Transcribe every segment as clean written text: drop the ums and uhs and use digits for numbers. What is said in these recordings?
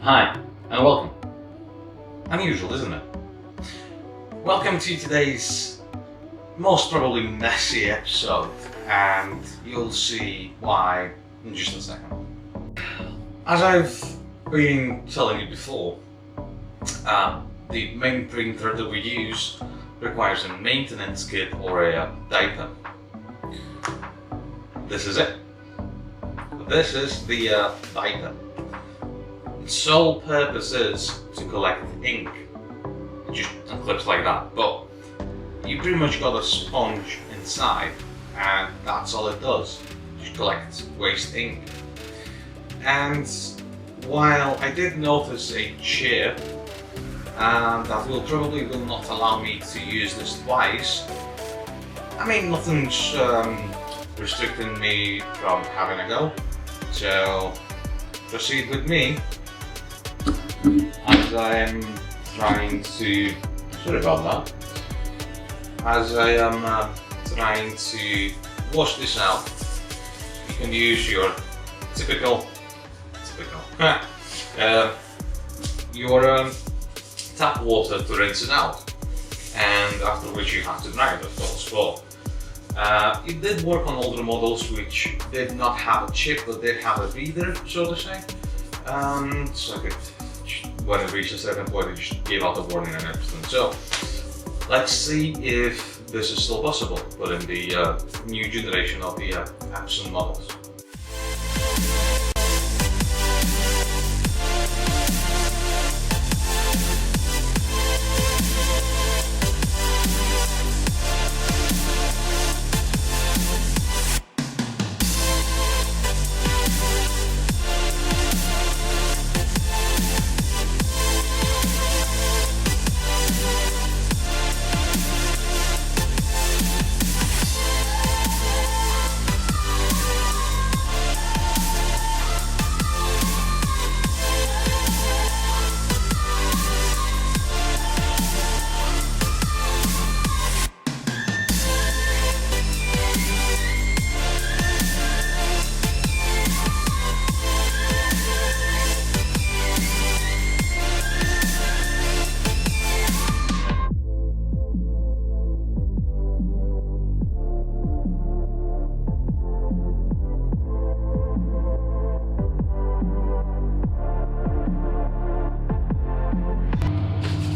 Hi, and welcome. Unusual, isn't it? Welcome to today's most probably messy episode, and you'll see why in just a second. As I've been telling you before, the main printer that we use requires a maintenance kit or a diaper. This is it. This is the diaper. Its sole purpose is to collect ink. It just clips like that, but you pretty much got a sponge inside, and that's all it does. Just collects waste ink. And while I did notice a chair that probably will not allow me to use this twice, I mean, nothing's restricting me from having a go. So proceed with me as I am trying to, sorry about that, as I am trying to wash this out. You can use your typical your tap water to rinse it out, and after which you have to dry it, of course. Well, it did work on older models which did not have a chip but did have a reader, so to say. So when it reached a certain point, it just gave out a warning and everything. So let's see if this is still possible, but in the new generation of the Epson models.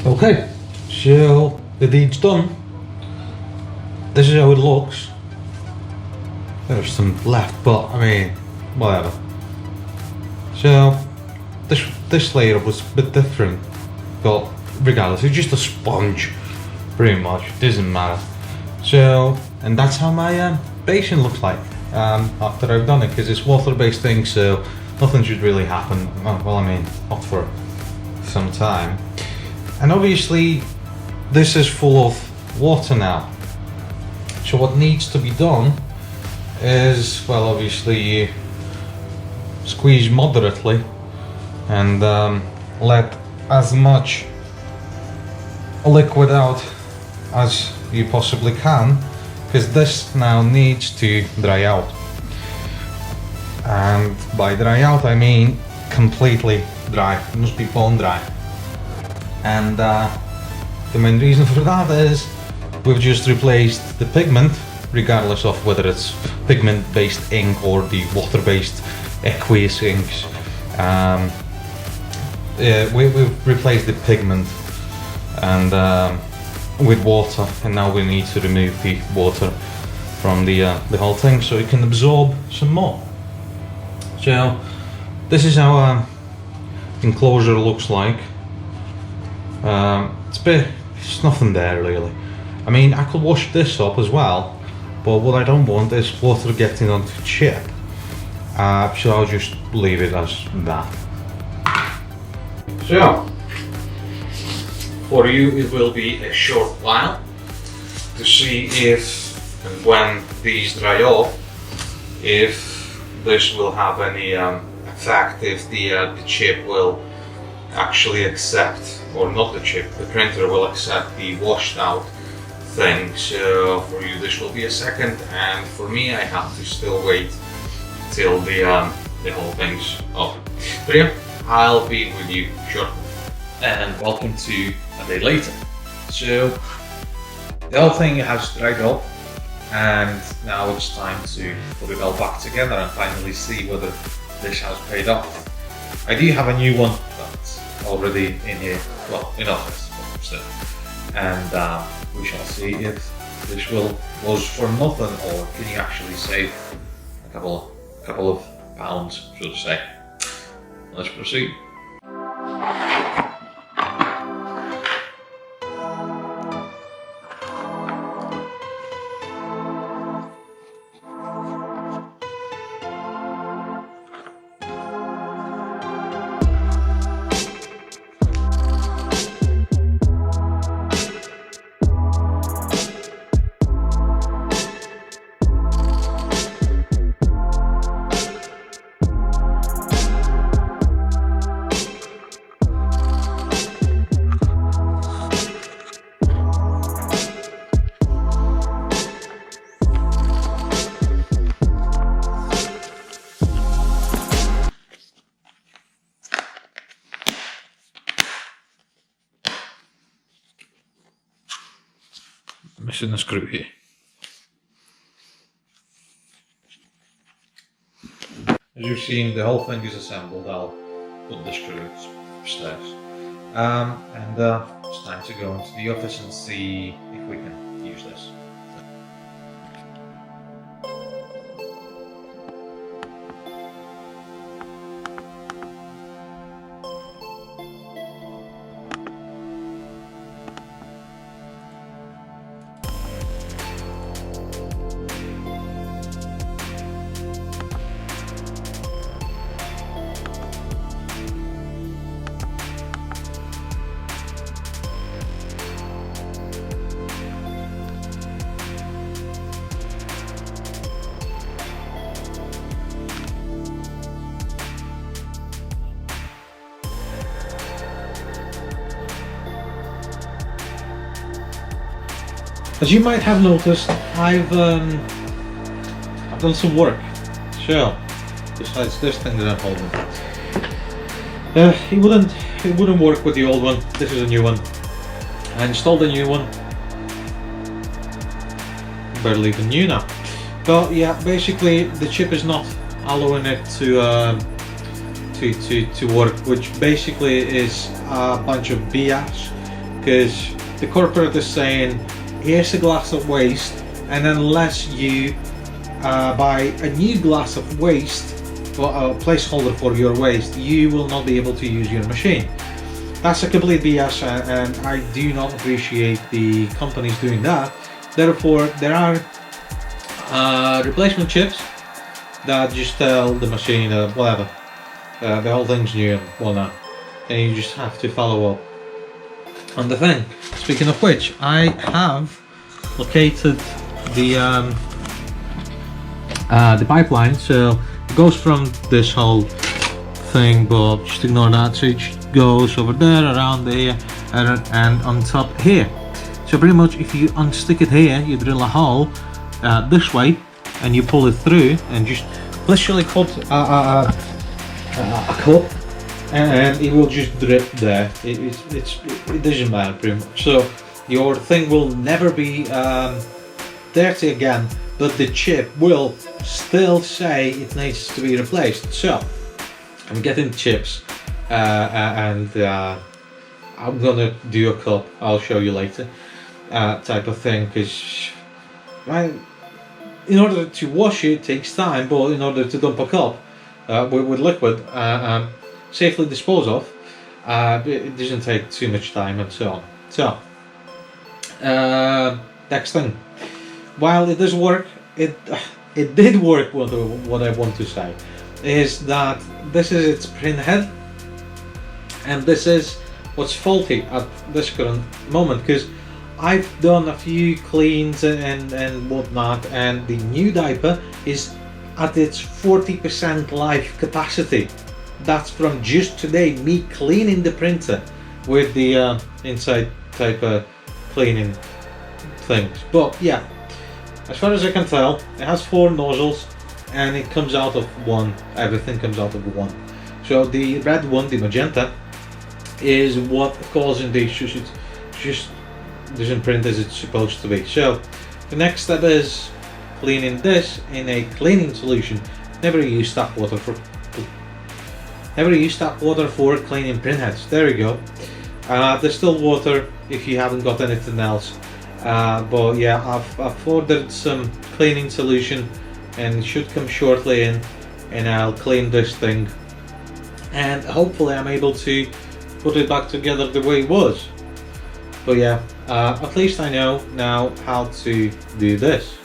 Okay, so the deed's done. This is how it looks. There's some left, but I mean, whatever. So this layer was a bit different, but regardless, it's just a sponge, pretty much. It doesn't matter. So, and that's how my basin looks like after I've done it, because it's water-based thing, so nothing should really happen. Well, I mean, not for some time. And obviously this is full of water now. So what needs to be done is, well, obviously you squeeze moderately and let as much liquid out as you possibly can, because this now needs to dry out. And by dry out I mean completely dry. It must be bone dry. And the main reason for that is we've just replaced the pigment, regardless of whether it's pigment-based ink or the water-based aqueous inks. We've replaced the pigment and with water, and now we need to remove the water from the whole thing so it can absorb some more. So this is how enclosure looks like. It's nothing there really. I mean, I could wash this up as well, but what I don't want is water getting onto the chip. So I'll just leave it as that. So, for you it will be a short while to see if and when these dry off, if this will have any effect, if the chip will actually accept, or not the chip, the printer will accept the washed out thing. So for you this will be a second, and for me I have to still wait till the whole thing's up. But yeah, I'll be with you shortly. And welcome to a day later. So the whole thing has dried up, and now it's time to put it all back together and finally see whether this has paid off. I do have a new one that's already in here, well, in office, but still. And we shall see if this was for nothing, or can you actually save a couple of pounds, so to say. Let's proceed. Missing a screw here. As you've seen, the whole thing is assembled. I'll put the screw upstairs. And it's time to go into the office and see if we can use this. As you might have noticed, I've done some work. So, besides this thing that I'm holding, it wouldn't work with the old one. This is a new one. I installed a new one. Barely even new now. But yeah, basically the chip is not allowing it to work, which basically is a bunch of BS, because the corporate is saying, here's a glass of waste, and unless you buy a new glass of waste, or a placeholder for your waste, you will not be able to use your machine. That's a complete BS, and I do not appreciate the companies doing that. Therefore, there are replacement chips that just tell the machine whatever, the whole thing's new and whatnot, and you just have to follow up on the thing. Speaking of which, I have located the pipeline. So it goes from this whole thing, but just ignore that. So it just goes over there, around there, and on top here. So pretty much, if you unstick it here, you drill a hole this way, and you pull it through, and just literally cut a cup, and it will just drip there. It doesn't matter pretty much. So your thing will never be dirty again, but the chip will still say it needs to be replaced. So I'm getting chips, and I'm gonna do a cup. I'll show you later, type of thing, because in order to wash it takes time, but in order to dump a cup with liquid, safely dispose of, it doesn't take too much time, and so on. So next thing, while it does work, it did work. What I want to say is that this is its print head, and this is what's faulty at this current moment, because I've done a few cleans and whatnot, and the new diaper is at its 40% life capacity. That's from just today, me cleaning the printer with the inside type of cleaning things. But yeah, as far as I can tell, it has 4 nozzles, and it comes out of one. Everything comes out of one. So So the red one, the magenta, is what causing the issues. It just doesn't print as it's supposed to be. So the next step is cleaning this in a cleaning solution. Never use tap water for cleaning printheads. There we go. Distilled water if you haven't got anything else. But yeah, I've ordered some cleaning solution and it should come shortly in, and I'll clean this thing, and hopefully I'm able to put it back together the way it was. But yeah, at least I know now how to do this.